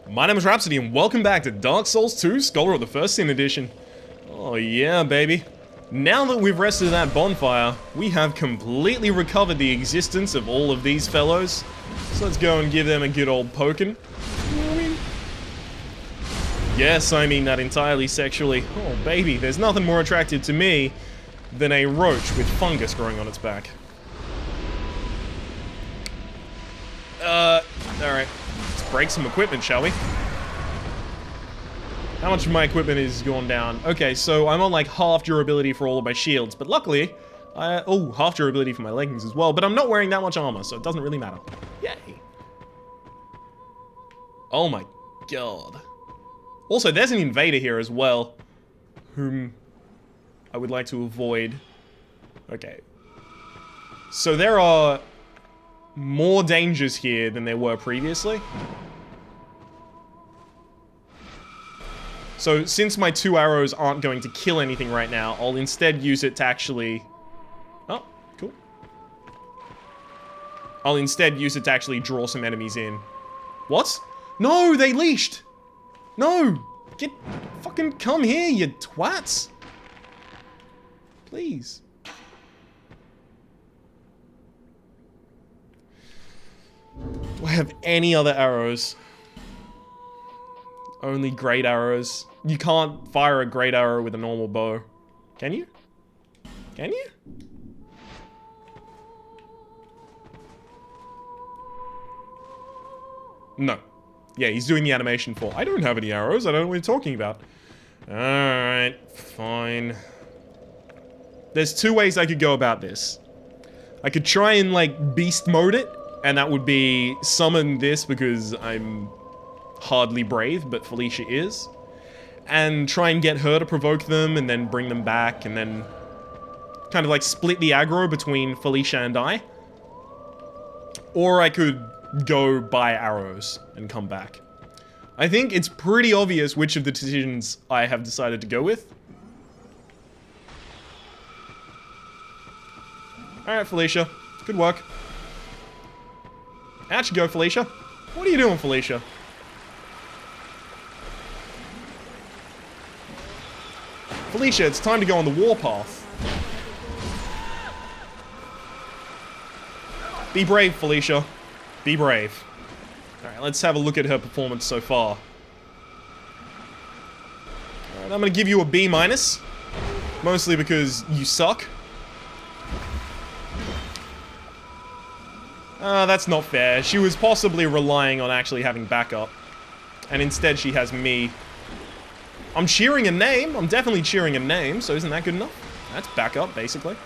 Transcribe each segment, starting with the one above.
My name is Rhapsody and welcome back to Dark Souls 2 Scholar of the First Sin Edition. Oh yeah, baby. Now that we've rested that bonfire, we have completely recovered the existence of all of these fellows. So let's go and give them a good old poking. Yes, I mean that entirely sexually. Oh baby, there's nothing more attractive to me than a roach with fungus growing on its back. Alright. Let's break some equipment, shall we? How much of my equipment is gone down? Okay, so I'm on like half durability for all of my shields, but luckily, half durability for my leggings as well, but I'm not wearing that much armor, so it doesn't really matter. Yay. Oh my god. Also, there's an invader here as well, whom I would like to avoid. Okay. So there are more dangers here than there were previously. So since my 2 arrows aren't going to kill anything right now, I'll instead use it to actually... Oh, cool. I'll instead use it to actually draw some enemies in. What? No, they leashed! No! Fucking come here, you twats! Please. Do I have any other arrows? Only great arrows. You can't fire a great arrow with a normal bow. Can you? Can you? No. Yeah, he's doing the animation for. I don't have any arrows. I don't know what you're talking about. Alright, fine. There's 2 ways I could go about this. I could try and, like, beast mode it, and that would be summon this because I'm hardly brave, but Felicia is. And try and get her to provoke them, and then bring them back, and then kind of, like, split the aggro between Felicia and I. Or I could go buy arrows and come back. I think it's pretty obvious which of the decisions I have decided to go with. Alright, Felicia. Good work. Out you go, Felicia. What are you doing, Felicia? Felicia, it's time to go on the warpath. Be brave, Felicia. Be brave. Alright, let's have a look at her performance so far. Alright, I'm gonna give you a B-. Mostly because you suck. That's not fair. She was possibly relying on actually having backup. And instead she has me. I'm cheering a name. I'm definitely cheering a name, so isn't that good enough? That's backup, basically.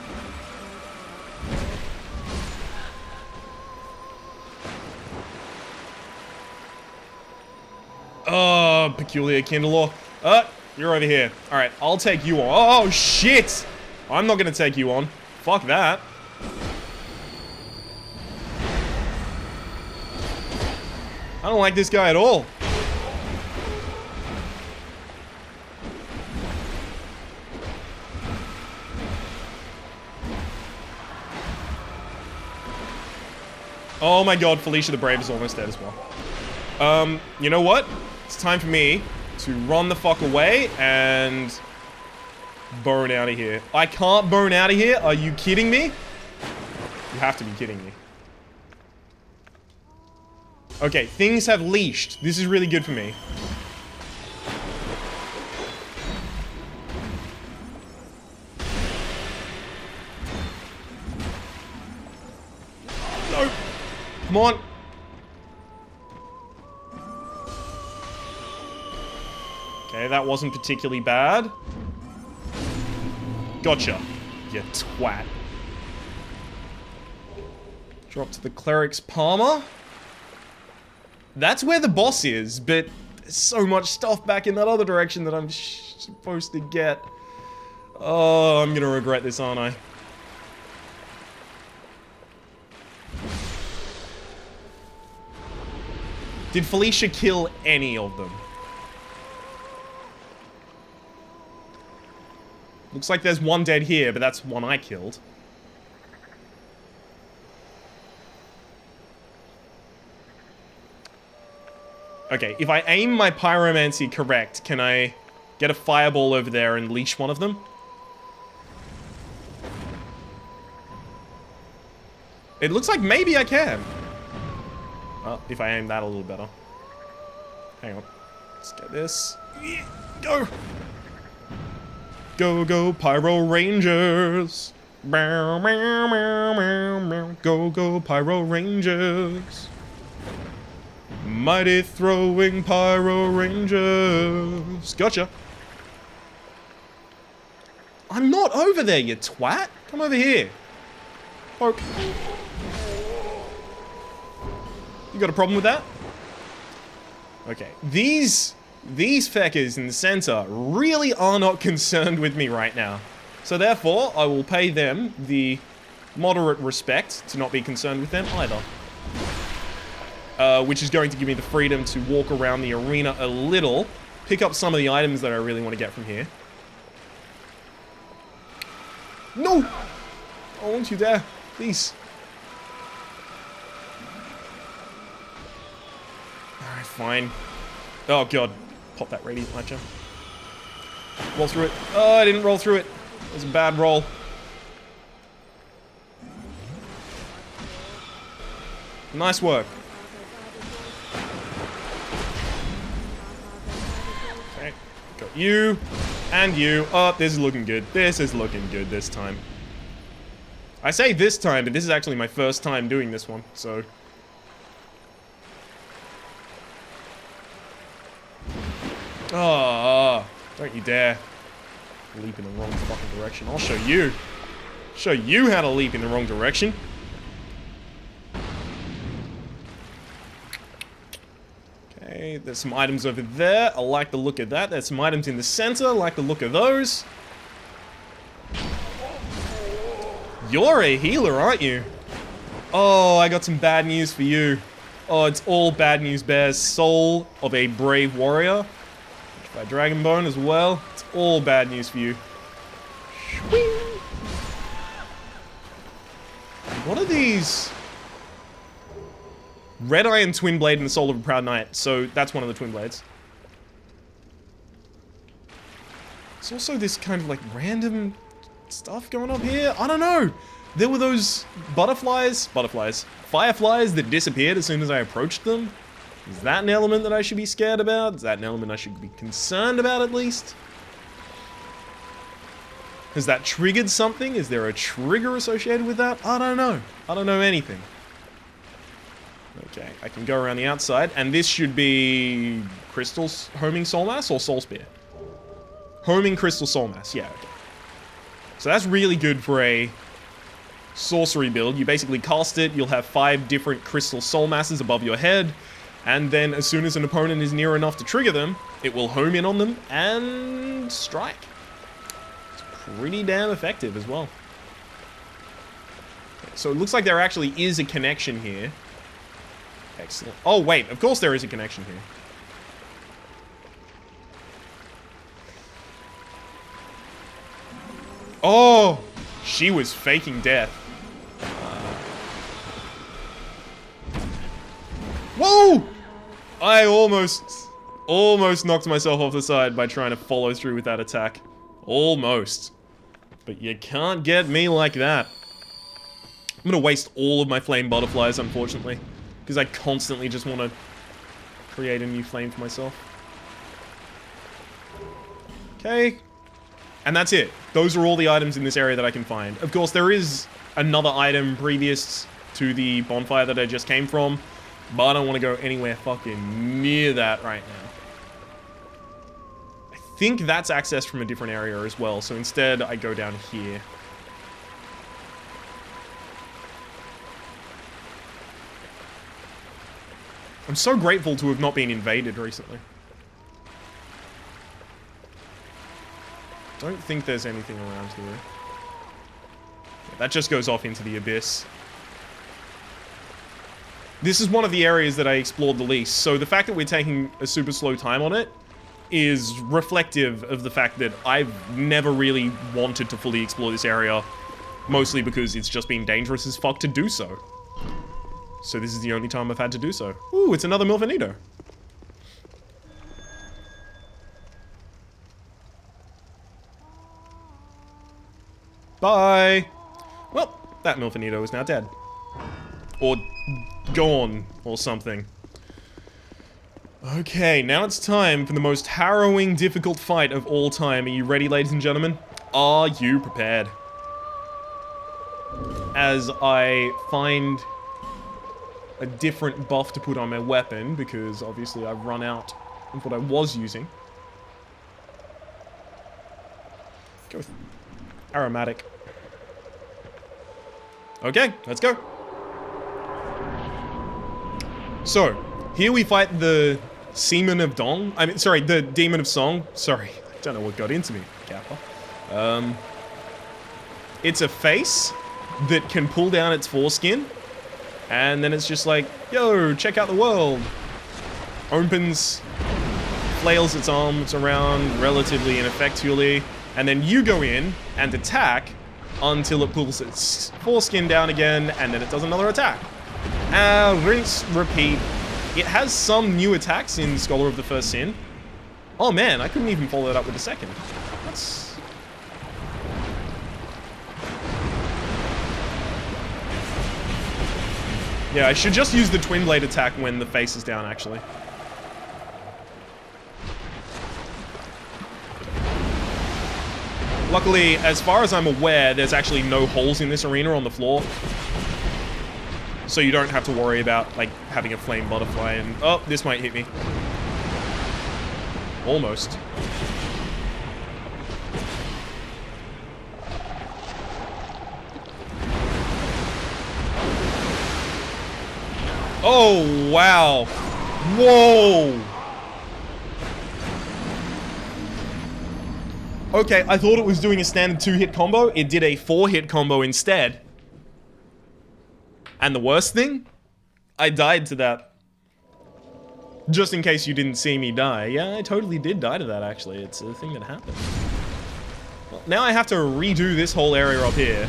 Oh, peculiar Kindle. You're over here. Alright, I'll take you on. Oh, shit! I'm not gonna take you on. Fuck that. I don't like this guy at all. Oh my god, Felicia the Brave is almost dead as well. You know what? It's time for me to run the fuck away and burn out of here. I can't burn out of here? Are you kidding me? You have to be kidding me. Okay, things have leashed. This is really good for me. No! Come on! Okay, that wasn't particularly bad. Gotcha, you twat. Drop to the cleric's Palmer. That's where the boss is, but there's so much stuff back in that other direction that I'm supposed to get. Oh, I'm gonna regret this, aren't I? Did Felicia kill any of them? Looks like there's one dead here, but that's one I killed. Okay, if I aim my pyromancy correct, can I get a fireball over there and leash one of them? It looks like maybe I can. Well, if I aim that a little better. Hang on. Let's get this. Go! Go, go, Pyro Rangers! Go, go, Pyro Rangers! Mighty throwing Pyro Rangers! Gotcha! I'm not over there, you twat! Come over here! Poke. You got a problem with that? Okay, these feckers in the center really are not concerned with me right now. So therefore, I will pay them the moderate respect to not be concerned with them either. Which is going to give me the freedom to walk around the arena a little, pick up some of the items that I really want to get from here. No! Oh, don't you dare. Please. Alright, fine. Oh god. Pop that radiant launcher. Roll through it. Oh, I didn't roll through it. It was a bad roll. Nice work. Okay. Got you. And you. Oh, this is looking good. This is looking good this time. I say this time, but this is actually my first time doing this one, so... Oh, don't you dare leap in the wrong fucking direction. I'll show you. Show you how to leap in the wrong direction. Okay, there's some items over there. I like the look of that. There's some items in the center. I like the look of those. You're a healer, aren't you? Oh, I got some bad news for you. Oh, it's all bad news bears. Soul of a brave warrior. By Dragon Bone as well. It's all bad news for you. What are these? Red Iron Twin Blade and the Soul of a Proud Knight. So that's one of the Twin Blades. There's also this kind of like random stuff going up here. I don't know. There were those fireflies that disappeared as soon as I approached them. Is that an element that I should be scared about? Is that an element I should be concerned about at least? Has that triggered something? Is there a trigger associated with that? I don't know. I don't know anything. Okay, I can go around the outside, and this should be Crystal's homing soul mass or soul spear? Homing crystal soul mass, yeah, okay. So that's really good for a sorcery build. You basically cast it, you'll have 5 different crystal soul masses above your head, and then as soon as an opponent is near enough to trigger them, it will home in on them and strike. It's pretty damn effective as well. Okay, so it looks like there actually is a connection here. Excellent. Oh wait, of course there is a connection here. Oh, she was faking death. Whoa! I almost knocked myself off the side by trying to follow through with that attack. Almost. But you can't get me like that. I'm gonna waste all of my flame butterflies, unfortunately. Because I constantly just want to create a new flame for myself. Okay. And that's it. Those are all the items in this area that I can find. Of course, there is another item previous to the bonfire that I just came from, but I don't want to go anywhere fucking near that right now. I think that's accessed from a different area as well, so instead I go down here. I'm so grateful to have not been invaded recently. Don't think there's anything around here. Yeah, that just goes off into the abyss. This is one of the areas that I explored the least, so the fact that we're taking a super slow time on it is reflective of the fact that I've never really wanted to fully explore this area, mostly because it's just been dangerous as fuck to do so. So this is the only time I've had to do so. Ooh, it's another Milvanito. Bye! Well, that Milfinito is now dead. Or gone, or something. Okay, now it's time for the most harrowing, difficult fight of all time. Are you ready, ladies and gentlemen? Are you prepared? As I find a different buff to put on my weapon, because obviously I've run out of what I was using. Go with aromatic. Okay, let's go. So, here we fight the Semen of Dawn. I mean, sorry, the Demon of Song. Sorry, I don't know what got into me, Kappa. It's a face that can pull down its foreskin, and then it's just like, yo, check out the world. Opens, flails its arms around relatively ineffectually, and then you go in and attack until it pulls its foreskin down again, and then it does another attack. Rinse, repeat. It has some new attacks in Scholar of the First Sin. Oh man, I couldn't even follow that up with a second. That's... Yeah, I should just use the Twin Blade attack when the face is down, actually. Luckily, as far as I'm aware, there's actually no holes in this arena on the floor. So you don't have to worry about, like, having a flame butterfly and... Oh, this might hit me. Almost. Oh, wow. Whoa! Okay, I thought it was doing a standard 2-hit combo. It did a 4-hit combo instead. And the worst thing? I died to that. Just in case you didn't see me die. Yeah, I totally did die to that, actually. It's a thing that happened. Well, now I have to redo this whole area up here.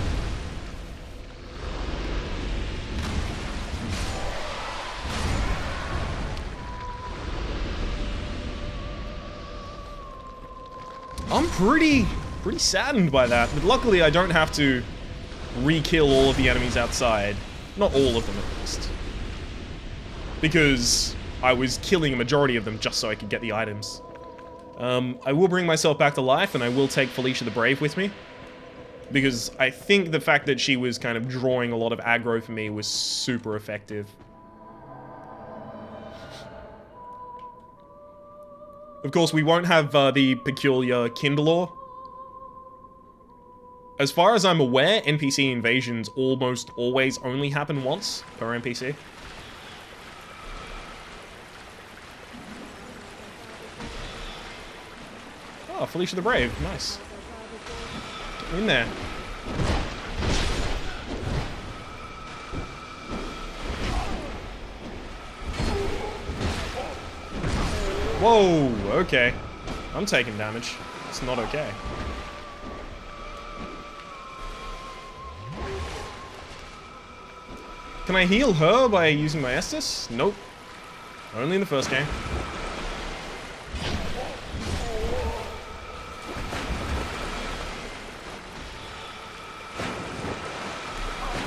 I'm pretty saddened by that, but luckily I don't have to re-kill all of the enemies outside. Not all of them, at least. Because I was killing a majority of them just so I could get the items. I will bring myself back to life, and I will take Felicia the Brave with me. Because I think the fact that she was kind of drawing a lot of aggro for me was super effective. Of course, we won't have the peculiar Kindlor. As far as I'm aware, NPC invasions almost always only happen once per NPC. Oh, Felicia the Brave. Nice. Get in there. Whoa, okay. I'm taking damage. It's not okay. Can I heal her by using my Estus? Nope. Only in the first game.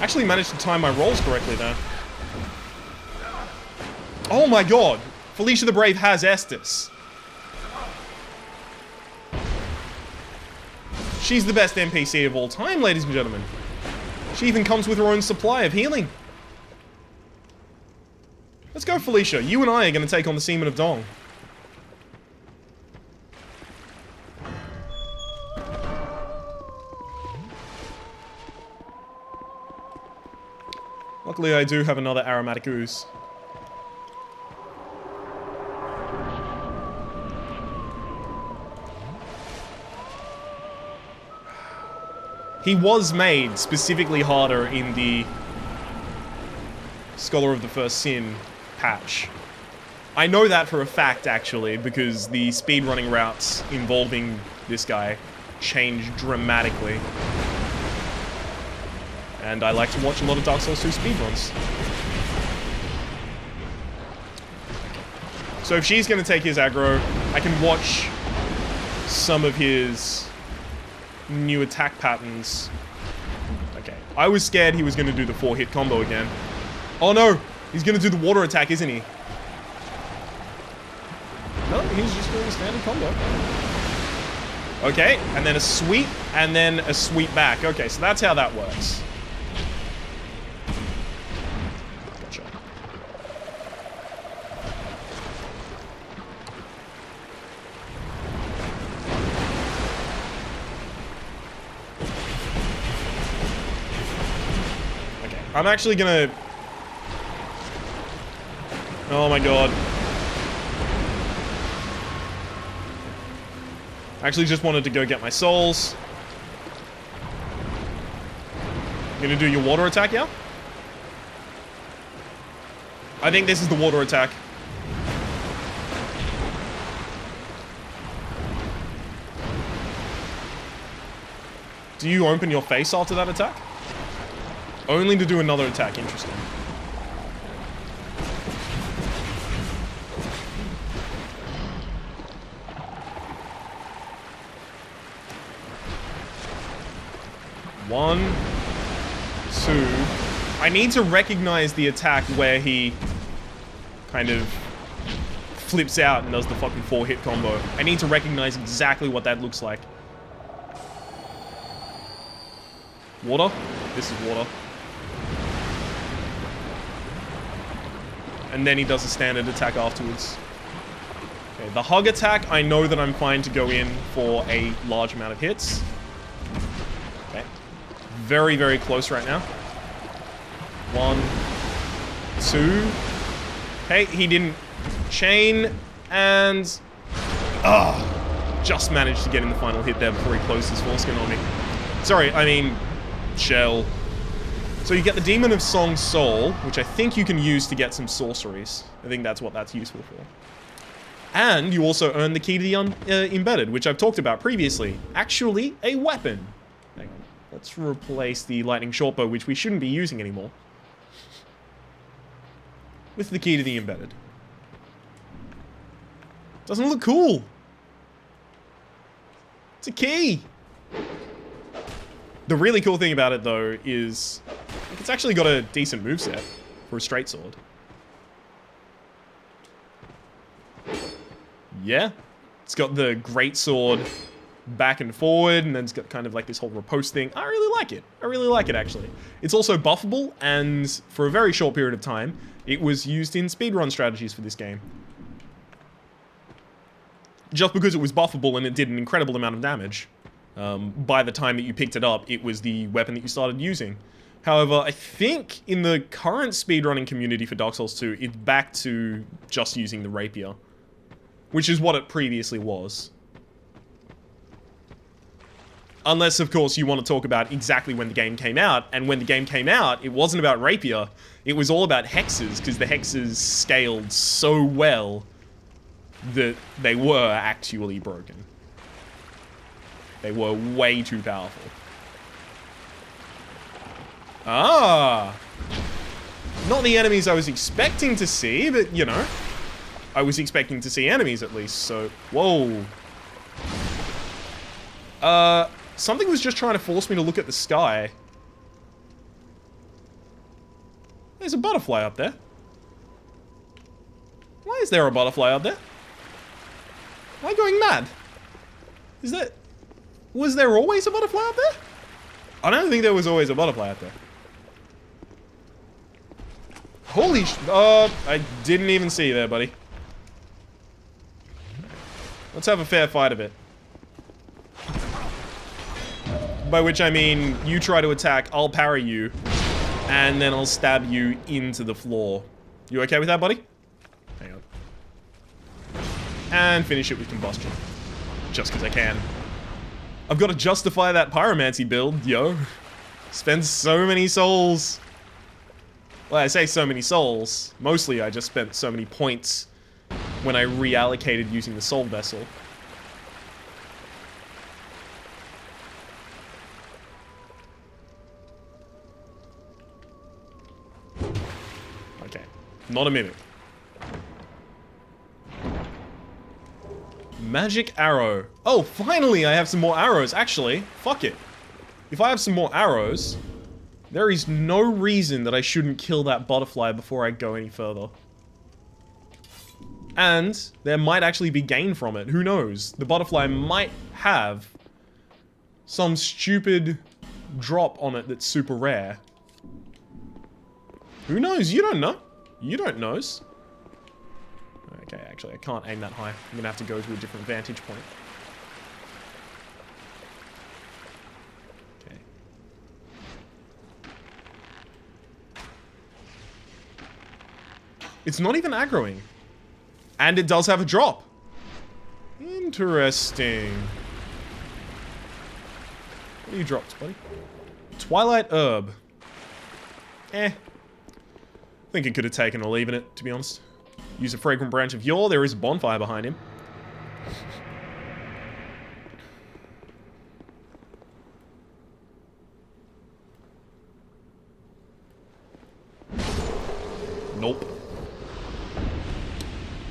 Actually managed to time my rolls correctly there. Oh my god! Felicia the Brave has Estus. She's the best NPC of all time, ladies and gentlemen. She even comes with her own supply of healing. Let's go, Felicia. You and I are going to take on the Semen of Dawn. Luckily, I do have another aromatic ooze. He was made specifically harder in the Scholar of the First Sin patch. I know that for a fact, actually, because the speedrunning routes involving this guy changed dramatically. And I like to watch a lot of Dark Souls 2 speedruns. So if she's going to take his aggro, I can watch some of his new attack patterns I was scared he was going to do the 4-hit combo again. Oh no! He's going to do the water attack, isn't he? No, he's just doing a standard combo. Okay, and then a sweep, and then a sweep back. Okay, so that's how that works. Gotcha. Okay, I'm actually gonna... Oh my god. I actually just wanted to go get my souls. You gonna do your water attack, yeah? I think this is the water attack. Do you open your face after that attack? Only to do another attack, interesting. One, two. I need to recognize the attack where he kind of flips out and does the fucking 4-hit combo. I need to recognize exactly what that looks like. Water? This is water. And then he does a standard attack afterwards. Okay, the hug attack, I know that I'm fine to go in for a large amount of hits. Okay. Very, very close right now. 1, 2. Okay, he didn't chain, and... just managed to get in the final hit there before he closed his foreskin on me. Sorry, I mean... shell. So you get the Demon of Song Soul, which I think you can use to get some sorceries. I think that's what that's useful for. And you also earn the key to the embedded, which I've talked about previously. Actually, a weapon. Hang on. Let's replace the lightning shortbow, which we shouldn't be using anymore, with the key to the embedded. Doesn't it look cool? It's a key. The really cool thing about it, though, is it's actually got a decent moveset for a straight sword. Yeah. It's got the great sword back and forward, and then it's got kind of like this whole riposte thing. I really like it. I really like it, actually. It's also buffable, and for a very short period of time, it was used in speedrun strategies for this game. Just because it was buffable and it did an incredible amount of damage. By the time that you picked it up, it was the weapon that you started using. However, I think in the current speedrunning community for Dark Souls 2, it's back to just using the rapier, which is what it previously was. Unless, of course, you want to talk about exactly when the game came out, and when the game came out, it wasn't about rapier, it was all about hexes, because the hexes scaled so well that they were actually broken. They were way too powerful. Ah! Not the enemies I was expecting to see, but, you know, I was expecting to see enemies at least, so... Whoa. Something was just trying to force me to look at the sky. There's a butterfly up there. Why is there a butterfly up there? Am I going mad? Is that... Was there always a butterfly up there? I don't think there was always a butterfly up there. Holy sh... I didn't even see you there, buddy. Let's have a fair fight of it. By which I mean, you try to attack, I'll parry you, and then I'll stab you into the floor. You okay with that, buddy? Hang on. And finish it with combustion. Just because I can. I've got to justify that pyromancy build, yo. Spend so many souls. Well, I say so many souls. Mostly I just spent so many points when I reallocated using the soul vessel. Okay, not a minute. Magic arrow. Oh, finally I have some more arrows. Actually, fuck it. If I have some more arrows, There is no reason that I shouldn't kill that butterfly before I go any further. And there might actually be gain from it. Who knows? The butterfly might have some stupid drop on it that's super rare. Who knows? You don't know. You don't know. Okay, actually, I can't aim that high. I'm gonna have to go to a different vantage point. Okay. It's not even aggroing. And it does have a drop. Interesting. What are you dropped, buddy? Twilight Herb. Eh. I think it could have taken or leaving it, to be honest. Use a fragrant branch of yore. There is a bonfire behind him. Nope.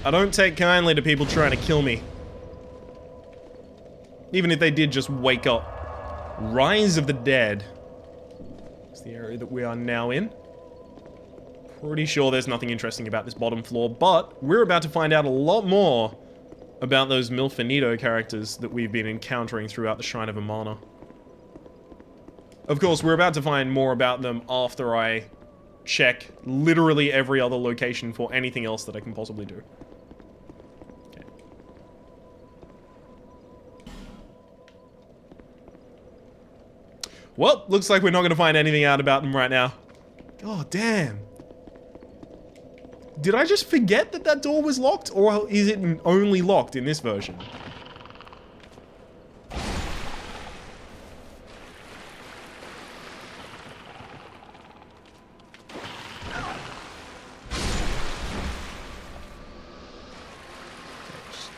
I don't take kindly to people trying to kill me. Even if they did just wake up. Rise of the Dead. It's the area that we are now in. Pretty sure there's nothing interesting about this bottom floor, but we're about to find out a lot more about those Milfinito characters that we've been encountering throughout the Shrine of Amana. Of course, we're about to find more about them after I check literally every other location for anything else that I can possibly do. Okay. Well, looks like we're not going to find anything out about them right now. Oh, damn. Did I just forget that that door was locked? Or is it only locked in this version?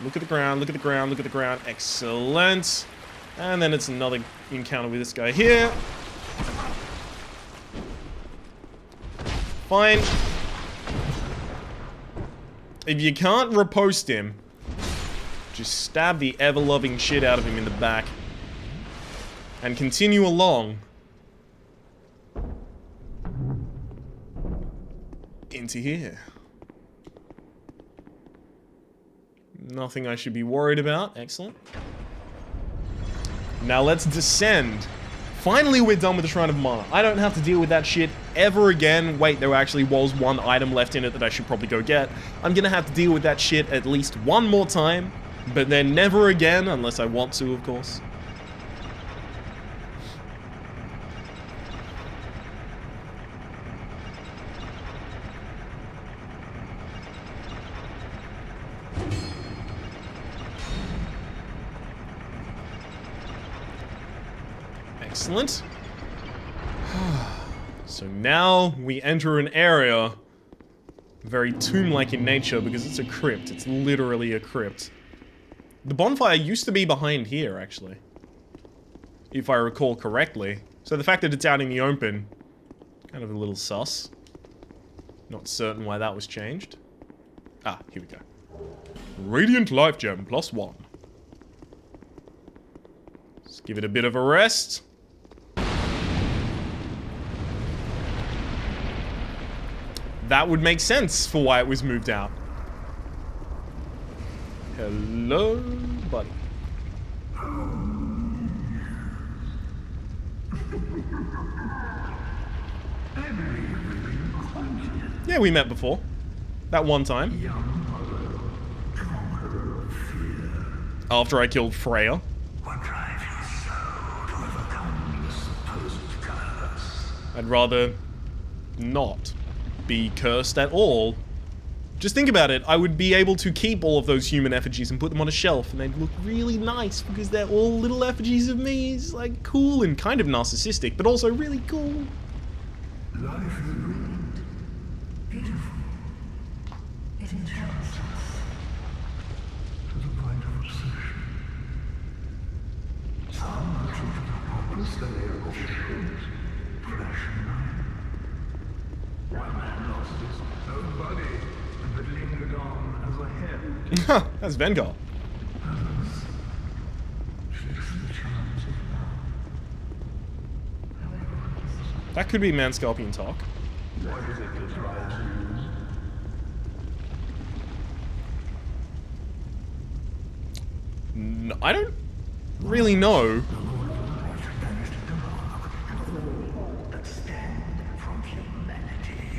Look at the ground, look at the ground, look at the ground. Excellent. And then it's another encounter with this guy here. Fine. If you can't riposte him, just stab the ever-loving shit out of him in the back. And continue along. Into here. Nothing I should be worried about. Excellent. Now let's descend. Finally, we're done with the Shrine of Mana. I don't have to deal with that shit ever again. Wait, there actually was one item left in it that I should probably go get. I'm gonna have to deal with that shit at least one more time, but then never again, unless I want to, of course. Excellent. So now we enter an area very tomb-like in nature because it's a crypt. It's literally a crypt. The bonfire used to be behind here, actually. If I recall correctly. So the fact that it's out in the open, kind of a little sus. Not certain why that was changed. Ah, here we go. Radiant Life Gem +1. Let's give it a bit of a rest. That would make sense for why it was moved out. Hello, buddy. Yeah, we met before. That one time. After I killed Freya. I'd rather not be cursed at all. Just think about it, I would be able to keep all of those human effigies and put them on a shelf and they'd look really nice because they're all little effigies of me. It's like cool and kind of narcissistic, but also really cool. Life is brilliant, beautiful. It enchants us to the point of obsession. Some are treated hopeless, they are officials, fresh and light. One man lost his own body, but lingered on as a head. That's Vengar. Others chase the charms of love. However, That could be man-scorpion talk. What is it that drives you? No, I don't really know. That stand from humanity.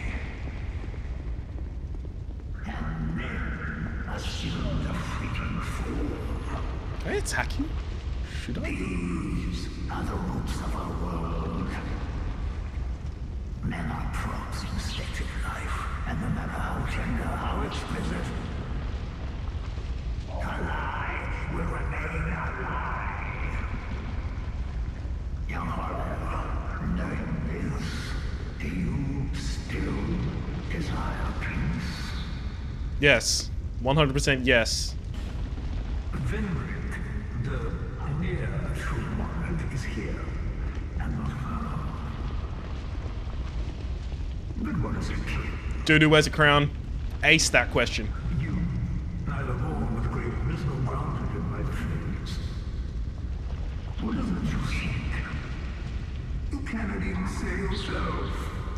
And men assume the fleeting form. Can I attack you? Should I? These are the roots of our world. Men are props in static life, and no matter how tender, how explicit, a lie will remain a lie. Young Harlow, knowing this, do you still desire peace? Yes. 100% yes. Venric, the near true monarch, is here, and not far. But what is it? Dude, wears a crown. Ace that question. You, neither born with great wisdom grounded in my faith. What is it you seek? You cannot even say yourself.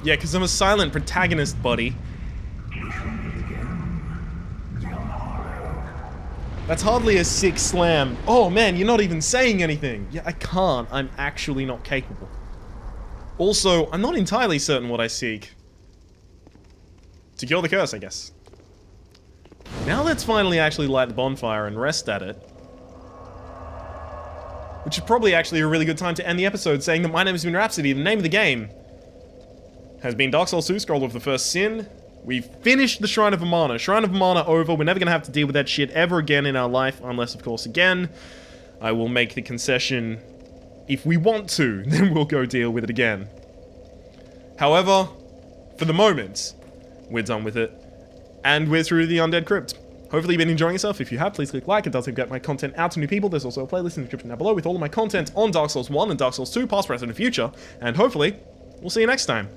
Yeah, because I'm a silent protagonist, buddy. We shall meet again, young Harlow. That's hardly a sick slam. Oh man, you're not even saying anything. Yeah, I can't. I'm actually not capable. Also, I'm not entirely certain what I seek. To cure the curse, I guess. Now let's finally actually light the bonfire and rest at it. Which is probably actually a really good time to end the episode saying that my name has been Rhapsody. The name of the game has been Dark Souls 2, Scroll of the First Sin. We've finished the Shrine of Amana. Shrine of Amana over. We're never going to have to deal with that shit ever again in our life. Unless, of course, again, I will make the concession. If we want to, then we'll go deal with it again. However, for the moment, we're done with it. And we're through the Undead Crypt. Hopefully you've been enjoying yourself. If you have, please click like. It does help get my content out to new people. There's also a playlist in the description down below with all of my content on Dark Souls 1 and Dark Souls 2, past, present, and future. And hopefully, we'll see you next time.